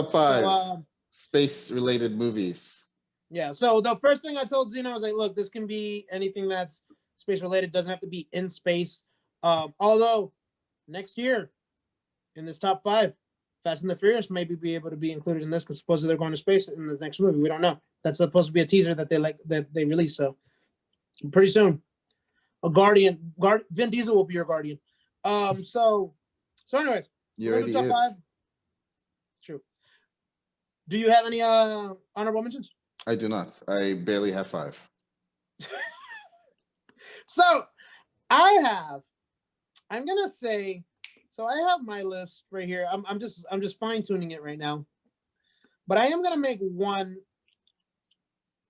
Top 5 So, space-related movies. Yeah. So the first thing I told Zeno, I was like, look, this can be anything that's space-related. Doesn't have to be in space. Although next year in this top 5, Fast and the Furious maybe be able to be included in this because supposedly they're going to space in the next movie. We don't know. That's supposed to be a teaser that they release. So pretty soon, Vin Diesel will be your guardian. So anyways, You already top is. 5. True. Do you have any honorable mentions? I do not. I barely have 5. So I'm gonna say, so I have my list right here. I'm just fine tuning it right now, but I am gonna make one.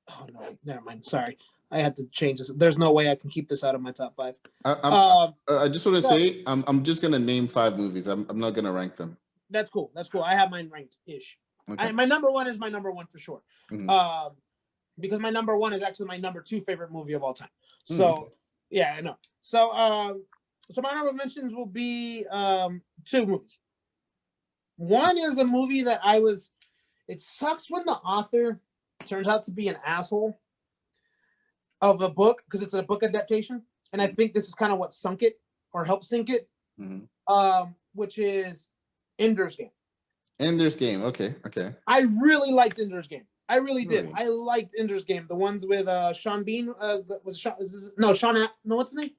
Oh no, never mind. Sorry, I had to change this. There's no way I can keep this out of my top 5. I just want to say I'm just gonna name 5 movies. I'm not gonna rank them. That's cool. I have mine ranked ish. Okay. My number 1 is my number 1 for sure. Mm-hmm. Because my number 1 is actually my number 2 favorite movie of all time. So yeah, I know. So my honorable mentions will be 2 movies. One is a movie that it sucks when the author turns out to be an asshole of a book because it's a book adaptation. And I think this is kind of what sunk it or helped sink it, which is Ender's Game. Ender's Game. Okay. I really liked Ender's Game. I really did. I liked Ender's Game. The ones with Sean Bean Sean. No, what's his name?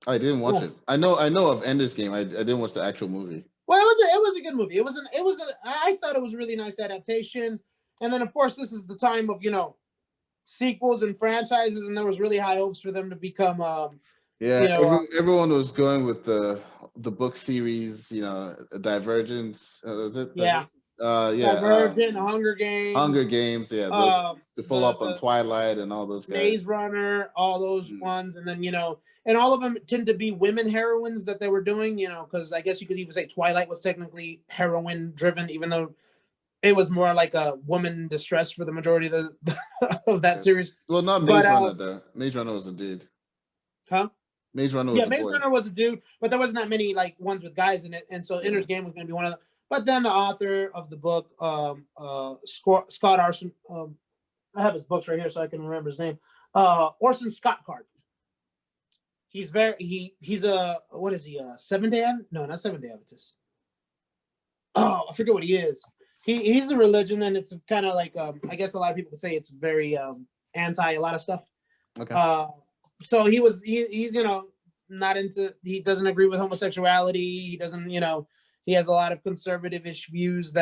I didn't watch it. I know of Ender's Game. I didn't watch the actual movie. Well, it was a good movie. I thought it was a really nice adaptation. And then of course this is the time of, sequels and franchises, and there was really high hopes for them to become everyone was going with the book series, Divergence. Was it? Divergent, Hunger Games. Hunger Games, yeah. To follow up on Twilight and all those guys. Maze Runner, all those ones, and then and all of them tend to be women heroines that they were doing, because I guess you could even say Twilight was technically heroine driven, even though it was more like a woman in distress for the majority of that series. Well, not Maze Runner though. Maze Runner was a dude. Huh? Maze Runner was a boy. Maze Runner was a dude, but there wasn't that many ones with guys in it, and so Ender's Game was going to be one of them. But then the author of the book, Scott Arson, I have his books right here so I can remember his name. Orson Scott Card. He's a what is he? Seventh-day Adventist? No, not Seventh-day Adventist. Oh, I forget what he is. He's a religion, and it's kind of like I guess a lot of people could say it's very anti a lot of stuff. Okay. So he's not into. He doesn't agree with homosexuality. He doesn't he has a lot of conservative-ish views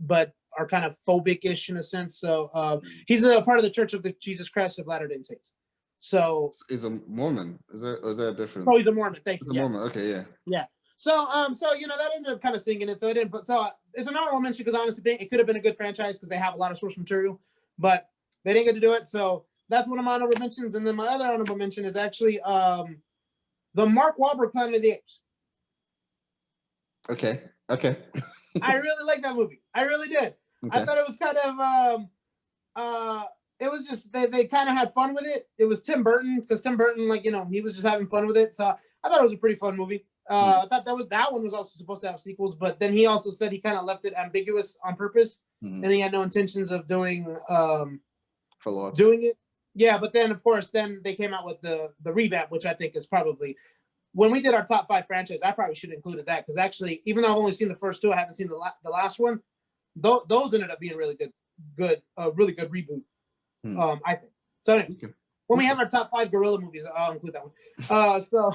but are kind of phobic-ish in a sense. So he's a part of the Church of the Jesus Christ of Latter-day Saints. So he's a Mormon. Is that different? Oh, he's a Mormon. Thank you. He's a Mormon. Okay, yeah. Yeah. So that ended up kind of singing it. So it didn't. But so it's an honorable mention because honestly, it could have been a good franchise because they have a lot of source material, but they didn't get to do it. So that's one of my honorable mentions. And then my other honorable mention is actually the Mark Wahlberg Planet of the Apes. Okay. I really like that movie. I really did. Okay. I thought it was kind of it was just they kind of had fun with it. It was Tim Burton because Tim Burton he was just having fun with it. So I thought it was a pretty fun movie. I thought that one was also supposed to have sequels, but then he also said he kind of left it ambiguous on purpose, and he had no intentions of doing follow-ups. Doing it. Yeah, but then of course they came out with the revamp, which I think is probably when we did our top 5 franchise, I probably should have included that because actually, even though I've only seen the first 2, I haven't seen the last one. Those ended up being really good reboot. I think. So anyway, when we have our top 5 gorilla movies, I'll include that one. So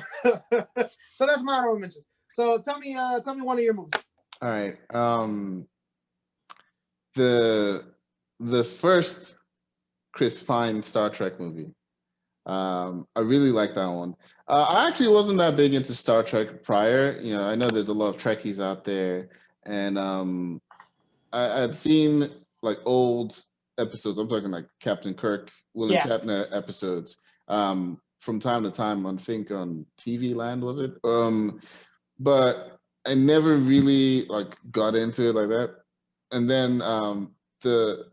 that's my honorable mention. So tell me one of your movies. All right. The first Chris Pine Star Trek movie. I really like that one. I actually wasn't that big into Star Trek prior. I know there's a lot of Trekkies out there, and I'd seen like old episodes. I'm talking like Captain Kirk, William Shatner episodes from time to time on TV Land, was it? But I never really got into it like that. And then the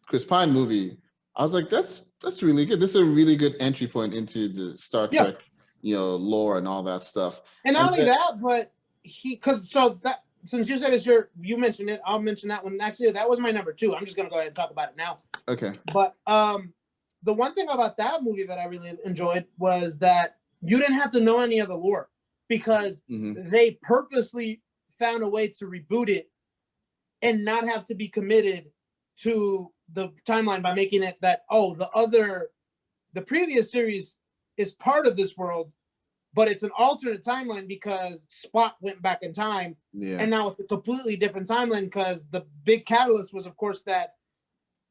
Chris Pine movie, I was like, that's really good. This is a really good entry point into the Star Trek, lore and all that stuff. And not only that, but since you said you mentioned it, I'll mention that one. Actually, that was my number 2. I'm just gonna go ahead and talk about it now. Okay. But the one thing about that movie that I really enjoyed was that you didn't have to know any of the lore because they purposely found a way to reboot it and not have to be committed to the timeline by making it that, the previous series is part of this world, but it's an alternate timeline because Spock went back in time. Yeah. And now it's a completely different timeline because the big catalyst was, of course, that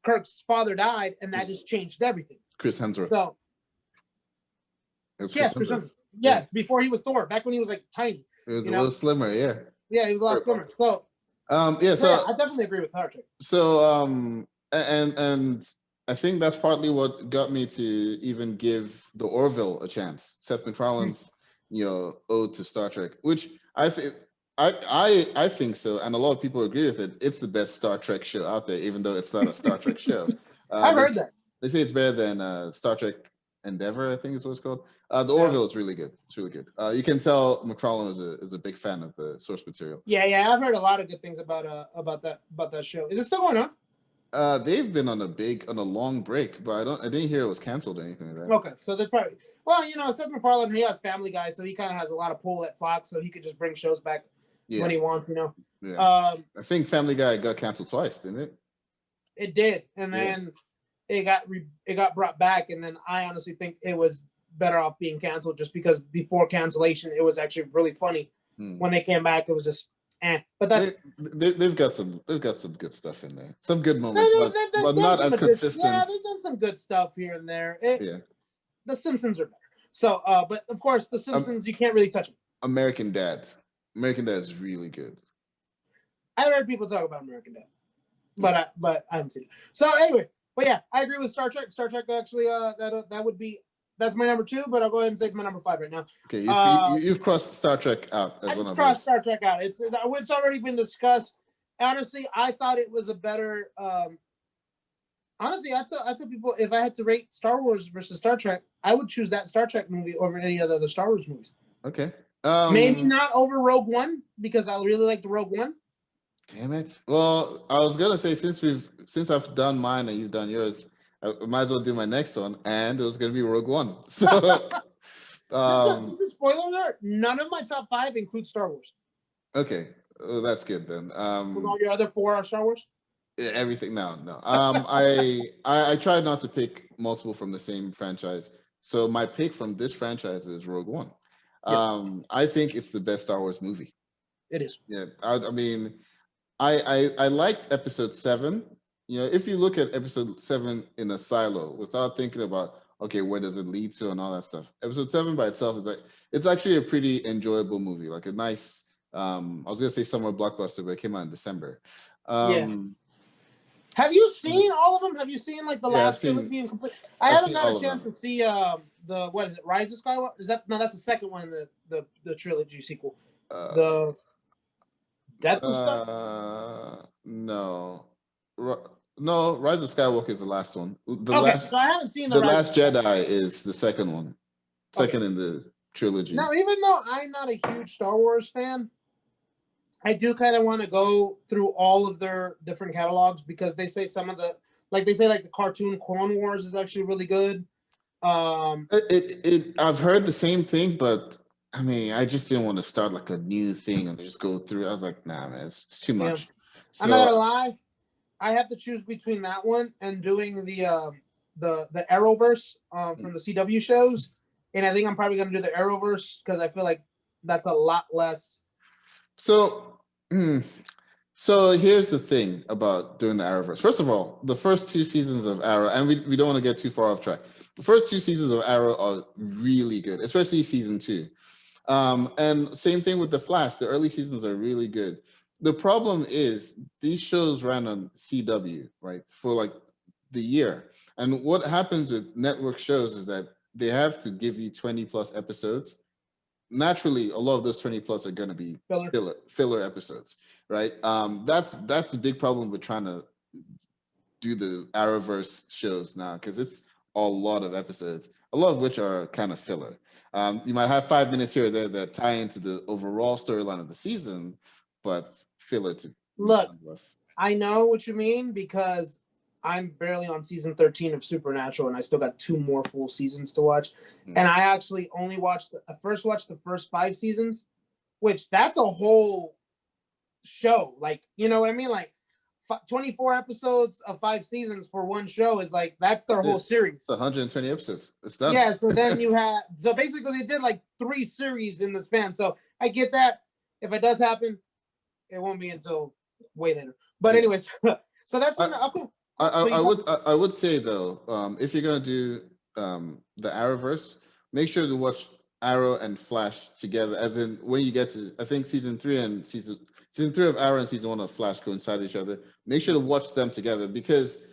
Kirk's father died, and that just changed everything. Chris Hemsworth. So, Chris Hemsworth. Yeah, before he was Thor, back when he was like tiny. It was a little slimmer, yeah. Yeah, he was a lot slimmer. So, I definitely agree with Star Trek. So, and I think that's partly what got me to even give the Orville a chance. Seth MacFarlane's, ode to Star Trek, which I think. I think so, and a lot of people agree with it. It's the best Star Trek show out there, even though it's not a Star Trek show. I've heard that. They say it's better than Star Trek Endeavor, I think is what it's called. The Orville is really good. It's really good. You can tell MacFarlane is a big fan of the source material. Yeah, I've heard a lot of good things about that show. Is it still going on? They've been on a long break, but I didn't hear it was canceled or anything like that. Okay, so they probably Seth MacFarlane, he has Family Guy, so he kind of has a lot of pull at Fox, so he could just bring shows back when he wants, Yeah. I think Family Guy got canceled twice, didn't it? It did, and then it got brought back, and then I honestly think it was better off being canceled just because before cancellation it was actually really funny. When they came back, it was just But that's they've got some good stuff in there, some good moments, but not as consistent. Yeah, they've done some good stuff here and there. The Simpsons are better. So, but of course, the Simpsons you can't really touch them. American Dad is really good. I've heard people talk about American Dad, but I haven't seen it. So anyway, but yeah, I agree with Star Trek. Star Trek actually, that's my number 2, but I'll go ahead and say it's my number 5 right now. Okay, you've crossed Star Trek out as one of crossed Star Trek out. It's already been discussed. Honestly, I thought it was a better. Honestly, I tell people if I had to rate Star Wars versus Star Trek, I would choose that Star Trek movie over any of the other Star Wars movies. Okay. Maybe not over Rogue One because I really liked Rogue One. Damn it! Well, I was gonna say since I've done mine and you've done yours, I might as well do my next one, and it was gonna be Rogue One. So, just a spoiler alert: none of my top 5 include Star Wars. Okay, well, that's good then. With all your other 4 are Star Wars. Everything no. I tried not to pick multiple from the same franchise, so my pick from this franchise is Rogue One. I think it's the best Star Wars movie. It is. Yeah, I mean, I liked Episode 7. If you look at Episode 7 in a silo without thinking about where does it lead to and all that stuff, Episode 7 by itself is it's actually a pretty enjoyable movie, like a nice. I was gonna say summer blockbuster, but it came out in December. Have you seen all of them? Have you seen like the last trilogy and complete? I haven't got a chance to see the what is it, Rise of Skywalker? That's the second one in the trilogy sequel. The Death of Skywalker? No, Rise of Skywalker is the last one. So I haven't seen the Last Jedi is the second one, in the trilogy. Now, even though I'm not a huge Star Wars fan, I do kind of want to go through all of their different catalogs because they say some of the the cartoon Clone Wars is actually really good. I've heard the same thing, but I mean, I just didn't want to start like a new thing and just go through. I was like, nah, man, it's too much. Yeah. So, I'm not gonna lie, I have to choose between that one and doing the Arrowverse from the CW shows, and I think I'm probably gonna do the Arrowverse because I feel like that's a lot less. So here's the thing about doing the Arrowverse. First of all, the first 2 seasons of Arrow, and we don't want to get too far off track. The first 2 seasons of Arrow are really good, especially season 2. And same thing with The Flash. The early seasons are really good. The problem is these shows ran on CW, right, for like the year. And what happens with network shows is that they have to give you 20 plus episodes. Naturally, a lot of those 20 plus are going to be filler episodes, right? That's the big problem with trying to do the Arrowverse shows now, because it's a lot of episodes, a lot of which are kind of filler. You might have 5 minutes here or there that tie into the overall storyline of the season, but filler to Look, nonetheless. I know what you mean because I'm barely on season 13 of Supernatural, and I still got 2 more full seasons to watch. Mm. And I actually only watched I first watched the first 5 seasons, which that's a whole show. Like, you know what I mean? Like 24 episodes of 5 seasons for one show is like that's their whole series. It's 120 episodes. It's done. Yeah, so then you have basically they did like 3 series in the span. So I get that. If it does happen, it won't be until way later. But anyways, so that's cool. I would say though, if you're gonna do the Arrowverse, make sure to watch Arrow and Flash together. As in, when you get to, I think season 3 of Arrow and season 1 of Flash coincide each other. Make sure to watch them together because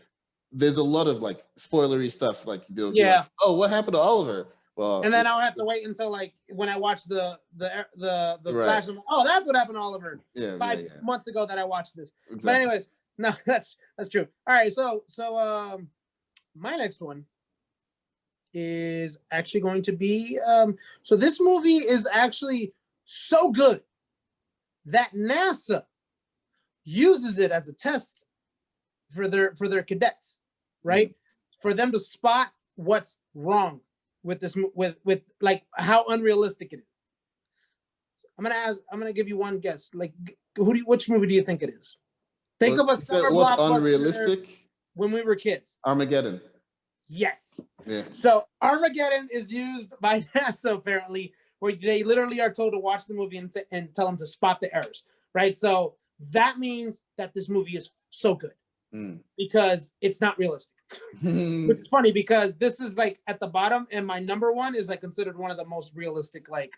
there's a lot of like spoilery stuff. Like they'll be like, oh, what happened to Oliver? Well, and then I'll have to wait until like when I watch the right. Flash. I'm like, oh, that's what happened to Oliver. Yeah, 5 months ago that I watched this. Exactly. But anyways, no, that's true. All right, so my next one is actually going to be so this movie is actually so good that NASA uses it as a test for their cadets, right? Mm-hmm. For them to spot what's wrong with this, with like how unrealistic it is. I'm gonna give you one guess. Like, which movie do you think it is? Think of a summer blockbuster unrealistic when we were kids. Armageddon. Yes. Yeah. So Armageddon is used by NASA apparently, where they literally are told to watch the movie and tell them to spot the errors, right? So that means that this movie is so good because it's not realistic. Which is funny because this is like at the bottom, and my number 1 is like considered one of the most realistic like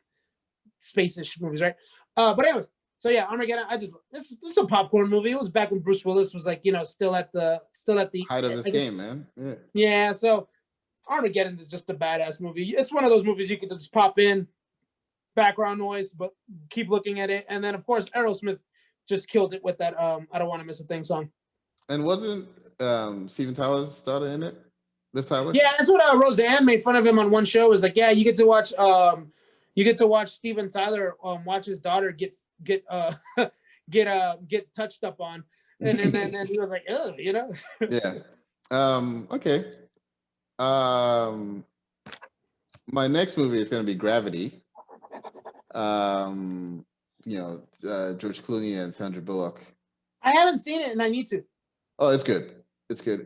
space-ish movies, right? But anyways, so yeah, Armageddon. It's a popcorn movie. It was back when Bruce Willis was like, still at the height of his game, man. Yeah. Yeah. So Armageddon is just a badass movie. It's one of those movies you can just pop in, background noise, but keep looking at it. And then of course Aerosmith just killed it with that I Don't Want to Miss a Thing song. And wasn't Steven Tyler's daughter in it? Liv Tyler? Yeah, that's what Roseanne made fun of him on one show. Was like, yeah, you get to watch Steven Tyler watch his daughter get touched up on, and then he was like, oh, Yeah. Okay. My next movie is going to be Gravity. George Clooney and Sandra Bullock. I haven't seen it, and I need to. Oh, it's good. It's good.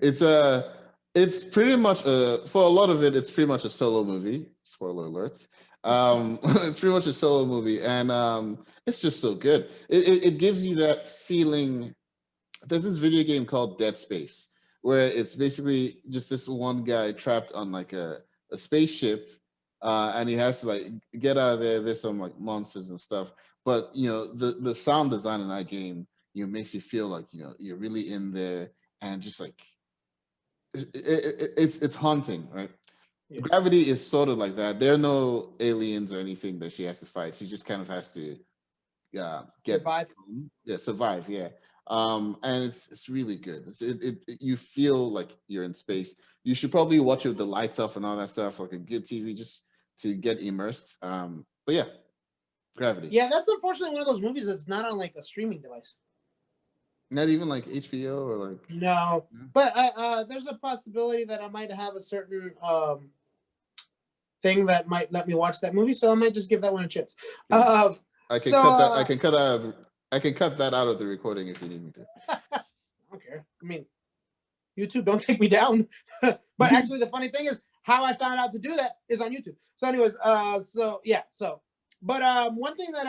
It's pretty much for a lot of it, it's pretty much a solo movie. Spoiler alert. It's pretty much a solo movie, and it's just so good. It gives you that feeling. There's this video game called Dead Space, where it's basically just this one guy trapped on like a spaceship, and he has to like get out of there. There's some like monsters and stuff, but the sound design in that game makes you feel like you're really in there, and just like it's haunting, right? Yeah. Gravity is sort of like that. There are no aliens or anything that she has to fight. She just kind of has to survive. Yeah. And it's really good. You feel like you're in space. You should probably watch it with the lights off and all that stuff, like a good TV, just to get immersed. But yeah, Gravity. Yeah, that's unfortunately one of those movies that's not on like a streaming device. Not even like HBO or like. No, but there's a possibility that I might have a certain thing that might let me watch that movie, so I might just give that one a chance. I can cut that out of the recording if you need me to. I don't care. I mean, YouTube, don't take me down. But actually, the funny thing is, how I found out to do that is on YouTube. So, anyways, but one thing that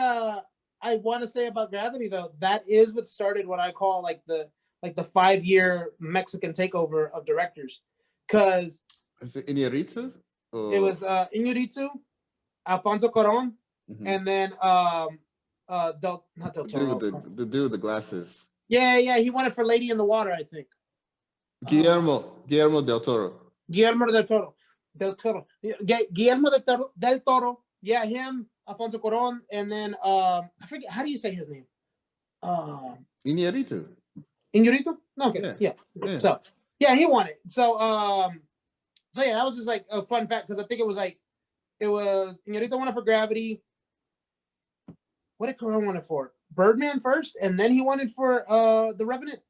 I want to say about Gravity, though, that is what started what I call like the 5-year Mexican takeover of directors, because is it Iñárritu? It was Iñárritu, Alfonso Cuarón, and then not Del Toro. The dude with the glasses. Yeah, he won it for Lady in the Water, I think. Guillermo del Toro. Guillermo del Toro. Guillermo del Toro. Yeah, him, Alfonso Cuarón, and then I forget, how do you say his name? Iñárritu. Iñárritu? Okay. Yeah. So yeah, he won it. So yeah, that was just like a fun fact, because I think it was Iñárritu won it for Gravity. What did Cuarón win it for? Birdman first, and then he wanted for The Revenant.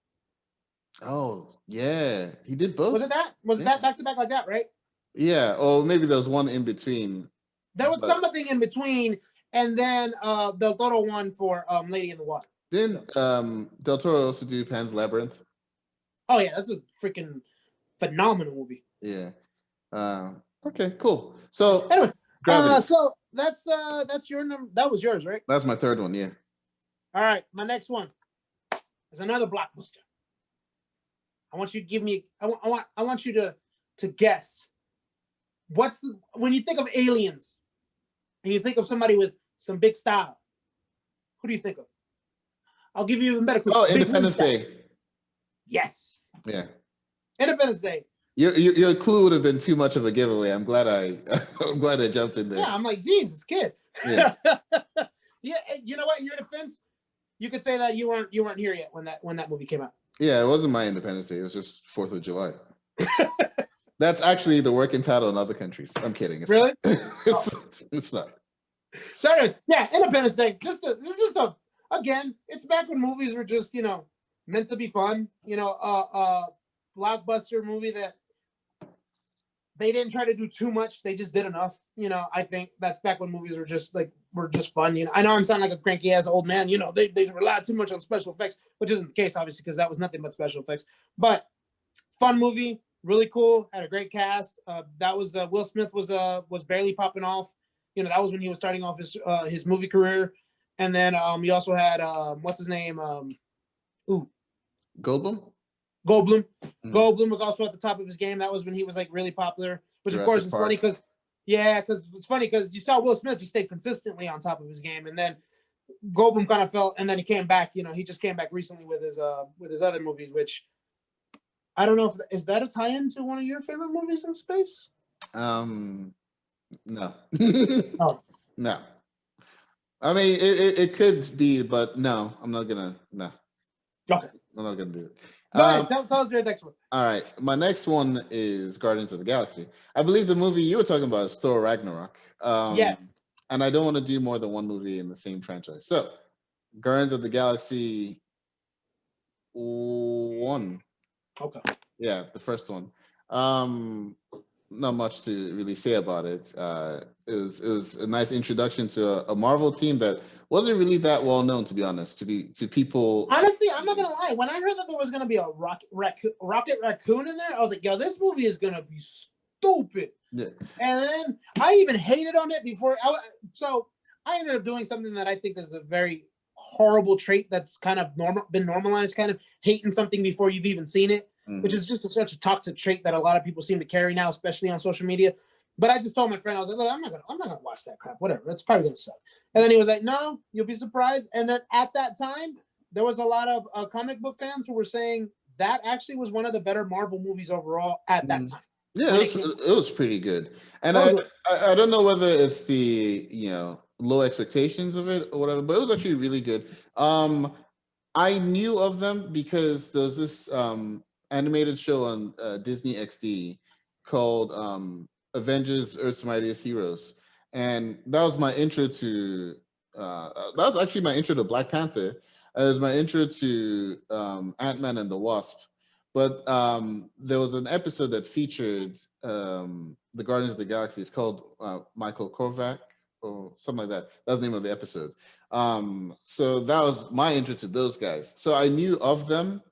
Oh yeah, he did both. Was it that? Was that back to back like that? Right? Yeah, or maybe there was one in between. There was something in between, and then Del Toro one for Lady in the Water. Didn't Del Toro also do Pan's Labyrinth? Oh yeah, that's a freaking phenomenal movie. Yeah. Okay, cool. So anyway, Gravity. So that's your number. That was yours, right? That's my third one. Yeah. All right, my next one is another blockbuster. I want you to give me. I want you to guess. When you think of aliens, and you think of somebody with some big style, who do you think of? I'll give you even better clue. Oh, Independence Day. Yes. Yeah. Independence Day. Your clue would have been too much of a giveaway. I'm glad I jumped in there. Yeah, I'm like, Jesus, kid. Yeah. Yeah. You know what? In your defense, you could say that you weren't here yet when that movie came out. Yeah, it wasn't my Independence Day. It was just 4th of July. That's actually the working title in other countries. I'm kidding. It's really? Not. It's not. So anyway, yeah, Independence Day. Again, it's back when movies were just, meant to be fun. Blockbuster movie that they didn't try to do too much. They just did enough. I think that's back when movies were just fun. I know I'm sounding like a cranky ass old man. They relied too much on special effects, which isn't the case, obviously, because that was nothing but special effects. But fun movie, really cool. Had a great cast. That was Will Smith was barely popping off. That was when he was starting off his movie career. And then you also had what's his name? Goldblum. Mm-hmm. Goldblum was also at the top of his game. That was when he was like really popular. Which of course is funny because you saw Will Smith just stay consistently on top of his game, and then Goldblum kind of fell, and then he came back. He just came back recently with his other movies, which I don't know is that a tie-in to one of your favorite movies in space? No. Oh. No. I mean, it could be, but no, I'm not gonna. No. Okay. I'm not gonna do it. Go ahead. Tell us your next one. All right. My next one is Guardians of the Galaxy. I believe the movie you were talking about is Thor Ragnarok. Yeah. And I don't want to do more than one movie in the same franchise. So, Guardians of the Galaxy 1. Okay. Yeah, the first one. Not much to really say about it. It was a nice introduction to a Marvel team that wasn't really that well known, to be honest, to people. Honestly, I'm not gonna lie. When I heard that there was gonna be a Rocket Raccoon in there, I was like, "Yo, this movie is gonna be stupid." Yeah. And then I even hated on it before. So I ended up doing something that I think is a very horrible trait that's kind of been normalized, kind of hating something before you've even seen it, which is just such a toxic trait that a lot of people seem to carry now, especially on social media. But I just told my friend, I was like, "Look, I'm not gonna watch that crap. Whatever, it's probably gonna suck." And then he was like, "No, you'll be surprised." And then at that time, there was a lot of comic book fans who were saying that actually was one of the better Marvel movies overall at that time. Yeah, it was pretty good. And I don't know whether it's the low expectations of it or whatever, but it was actually really good. I knew of them because there was this animated show on Disney XD called Avengers: Earth's Mightiest Heroes, and that was my intro to that was actually my intro to Black Panther. It was my intro to Ant-Man and the Wasp. But there was an episode that featured the Guardians of the Galaxy. It's called Michael Korvac or something like that. That's the name of the episode. So that was my intro to those guys. So I knew of them.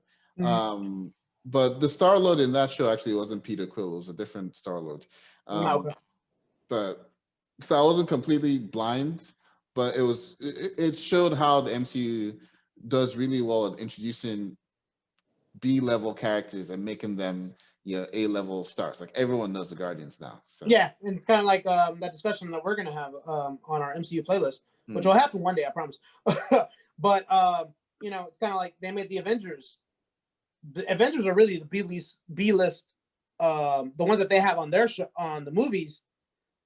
But the Star-Lord in that show actually wasn't Peter Quill. It was a different Star-Lord. Okay. But so I wasn't completely blind, but it showed how the MCU does really well at introducing B-level characters and making them A-level stars. Like everyone knows the Guardians now. So. Yeah, and it's kind of like that discussion that we're gonna have on our MCU playlist, which will happen one day, I promise. But it's kind of like they made the Avengers. The Avengers are really the B-list, the ones that they have on their show, on the movies.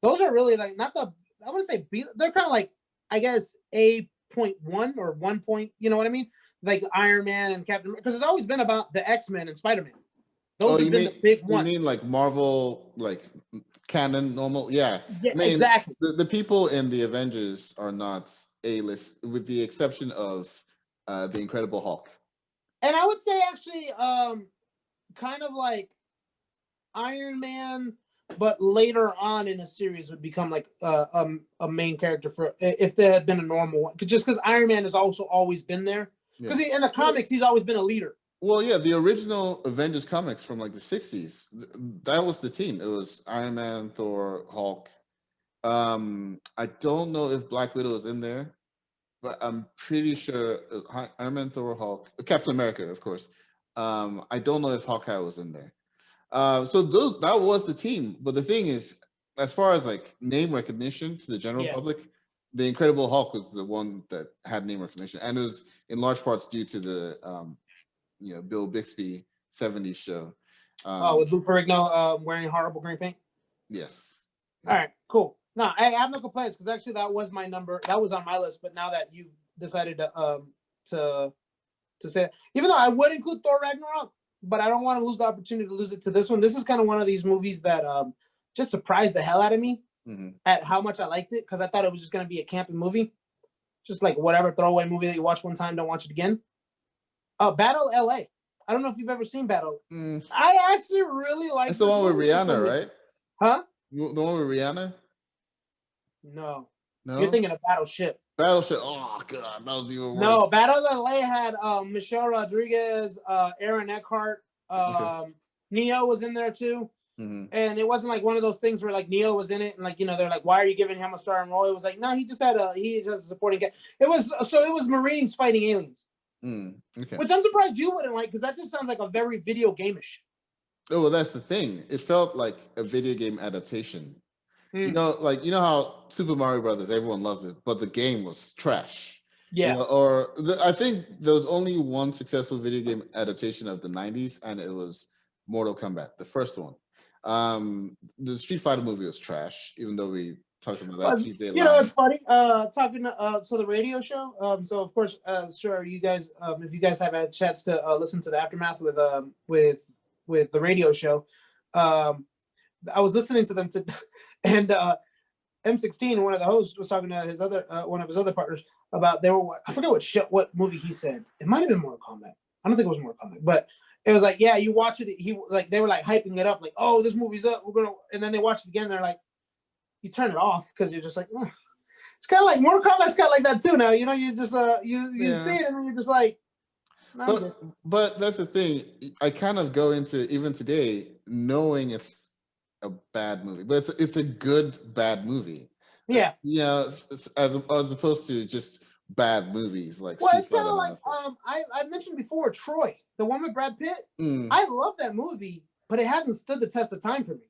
Those are really like not the, I want to say B. They're kind of like, I guess, A.1 or 1 point. You know what I mean? Like Iron Man and Captain, because it's always been about the X-Men and Spider-Man. Those have been the big ones. You mean like Marvel, like canon, normal? Yeah. Yeah, I mean, exactly. The people in the Avengers are not A-list, with the exception of the Incredible Hulk. And I would say actually, kind of like Iron Man, but later on in a series would become like a main character for if there had been a normal one. Just because Iron Man has also always been there. Because in the comics, he's always been a leader. Well, yeah, the original Avengers comics from like the 60s, that was the team. It was Iron Man, Thor, Hulk. I don't know if Black Widow is in there, but I'm pretty sure Iron Man, Thor, Hulk, Captain America, of course. I don't know if Hawkeye was in there. So that was the team. But the thing is, as far as like name recognition to the general public, the Incredible Hulk was the one that had name recognition, and it was in large parts due to the Bill Bixby 70s show. With Lou Ferrigno wearing horrible green paint. Yes. All right, cool. No, I have no complaints because actually that was my number. That was on my list, but now that you decided to say it, even though I would include Thor Ragnarok, but I don't want to lose the opportunity to lose it to this one. This is kind of one of these movies that just surprised the hell out of me at how much I liked it, because I thought it was just going to be a camping movie, just like whatever throwaway movie that you watch one time, don't watch it again. Battle LA. I don't know if you've ever seen Battle. I actually really like. It's the one with Rihanna, right? Huh? The one with Rihanna? No. You're thinking of Battleship. Battleship. Oh god, that was even worse. No, Battle LA had Michelle Rodriguez, Aaron Eckhart, Neo was in there too. And it wasn't like one of those things where like Neo was in it and like they're like, why are you giving him a starring role? It was like, no, he just a supporting guy. It was Marines fighting aliens. Okay. Which I'm surprised you wouldn't like, because that just sounds like a very video game-ish. Oh, well, that's the thing. It felt like a video game adaptation. You know how Super Mario Brothers, everyone loves it, but the game was trash. Yeah. I think there was only one successful video game adaptation of the 90s, and it was Mortal Kombat, the first one. The Street Fighter movie was trash, even though we talked about that Tuesday. It's funny. So the radio show. So of course, sure, you guys, if you guys have had a chance to listen to the aftermath with the radio show, I was listening to them and M16, one of the hosts, was talking to his other one of his other partners about I forget what movie he said. It might have been Mortal Kombat. I don't think it was Mortal Kombat, but it was like, yeah, you watch it. They were like hyping it up, like, oh, this movie's up. And then they watch it again. They're like, you turn it off because you're just like, oh. It's kind of like Mortal Kombat's got like that too now. You just you see it and you're just like. But that's the thing. I kind of go into even today knowing it's a bad movie, but it's a good bad movie. Yeah. As opposed to just bad movies like. Well, it's kind of like I mentioned before, Troy, the one with Brad Pitt. I love that movie, but it hasn't stood the test of time for me.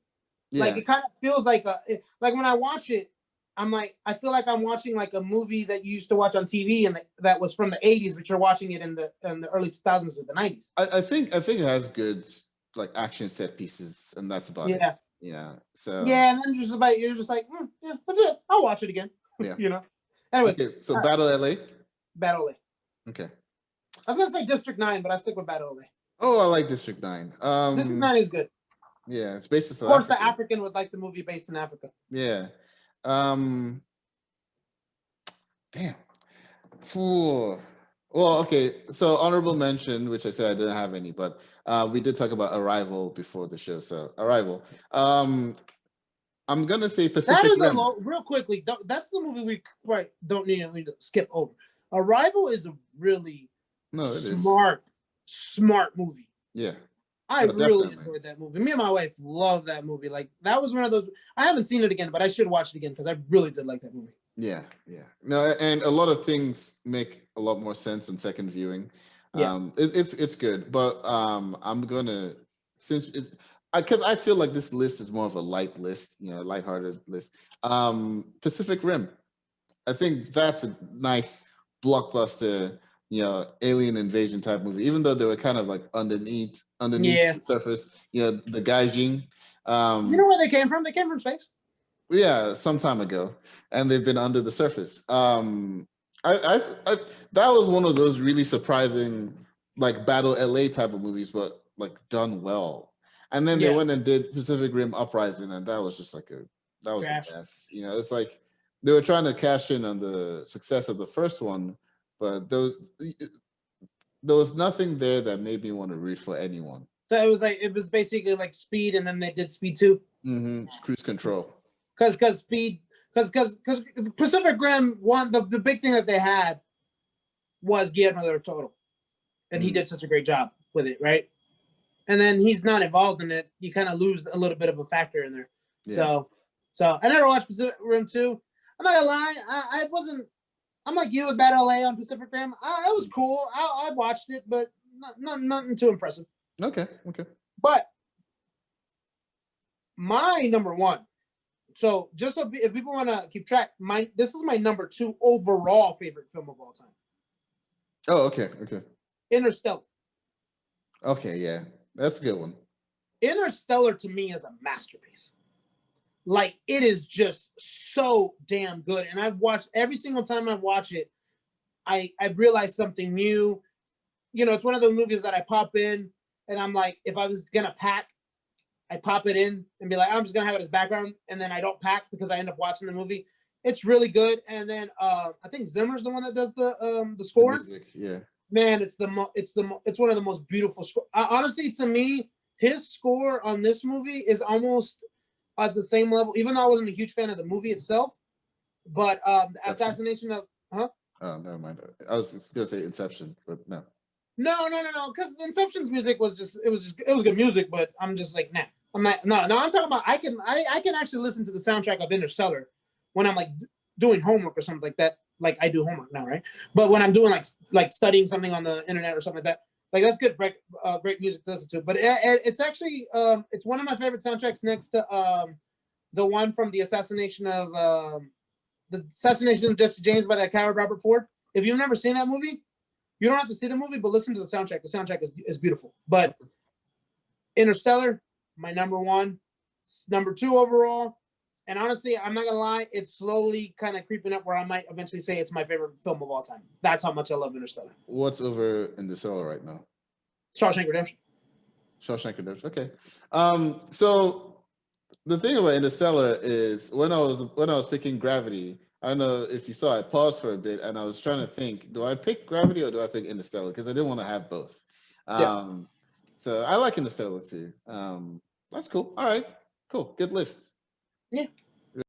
Yeah. Like it kind of feels like like when I watch it, I'm like, I feel like I'm watching like a movie that you used to watch on TV and that was from the 80s, but you're watching it in the early 2000s or the 90s. I think it has good like action set pieces, and that's about it. Yeah. So. Yeah, and then you're just like, yeah, that's it. I'll watch it again. Yeah. Anyways. Okay, so Battle LA. Battle LA. Okay. I was gonna say District 9, but I stick with Battle LA. Oh, I like District 9. District 9 is good. Yeah, it's based in South Of course, Africa. the African would like the movie based in Africa. Yeah. Damn. Well, okay. So honorable mention, which I said I didn't have any, but we did talk about Arrival before the show. So Arrival. I'm gonna say Pacific Rim. Real quickly. That's the movie we don't need to skip over. Arrival is a really smart movie. Yeah. I really enjoyed that movie. Me and my wife love that movie. Like that was one of those. I haven't seen it again, but I should watch it again because I really did like that movie. Yeah. No, and a lot of things make a lot more sense in second viewing. Yeah. It's good, but I'm gonna because I feel like this list is more of a light list, lighthearted list. Pacific Rim. I think that's a nice blockbuster. Alien invasion type movie, even though they were kind of like underneath the surface. The Gaijin. You know where they came from? They came from space. Yeah, some time ago, and they've been under the surface. That was one of those really surprising, like Battle LA type of movies, but like done well. And then they went and did Pacific Rim Uprising, and that was just like a mess. It's like they were trying to cash in on the success of the first one, but there was nothing there that made me want to root for anyone. So it was basically like Speed, and then they did Speed 2. Cruise Control. Because Pacific Rim one, the big thing that they had was Guillermo del Toro, and he did such a great job with it, right? And then he's not involved in it. You kind of lose a little bit of a factor in there. Yeah. So I never watched Pacific Rim 2. I'm not gonna lie, I wasn't. I'm like you with Bad LA on Pacific Rim. It was cool. I watched it, but nothing too impressive. Okay. But my number one. So just so if people want to keep track, this is my number 2 overall favorite film of all time. Oh, okay. Interstellar. Okay, yeah, that's a good one. Interstellar to me is a masterpiece. Like, it is just so damn good. And I've watched every single time I watch it, I realize something new. You know, it's one of those movies that I pop in and I'm like, if I was gonna pack, I pop it in and be like, I'm just gonna have it as background, and then I don't pack because I end up watching the movie. It's really good. And then I think Zimmer's the one that does the score. The music, yeah. Man, it's one of the most beautiful score. Honestly, to me, his score on this movie is almost at the same level. Even though I wasn't a huge fan of the movie itself, but the assassination of Oh, never mind. I was gonna say Inception, but no. No. Because Inception's music was good music, but I'm just like, nah. I'm not. No. I'm talking about. I can actually listen to the soundtrack of Interstellar when I'm like doing homework or something like that. Like, I do homework now, right? But when I'm doing like studying something on the internet or something like that, like, that's good, great music to listen to. But it's actually it's one of my favorite soundtracks next to the one from the assassination of Jesse James by that coward Robert Ford. If you've never seen that movie, you don't have to see the movie, but listen to the soundtrack. The soundtrack is beautiful. But Interstellar, my number 1, number 2 overall. And honestly, I'm not gonna lie, it's slowly kind of creeping up where I might eventually say it's my favorite film of all time. That's how much I love Interstellar. What's over Interstellar right now? Shawshank Redemption. Okay. So the thing about Interstellar is when I was picking Gravity, I don't know if you saw, I paused for a bit and I was trying to think, do I pick Gravity or do I pick Interstellar? Because I didn't want to have both. So I like Interstellar too. That's cool. All right, cool. Good list. Yeah.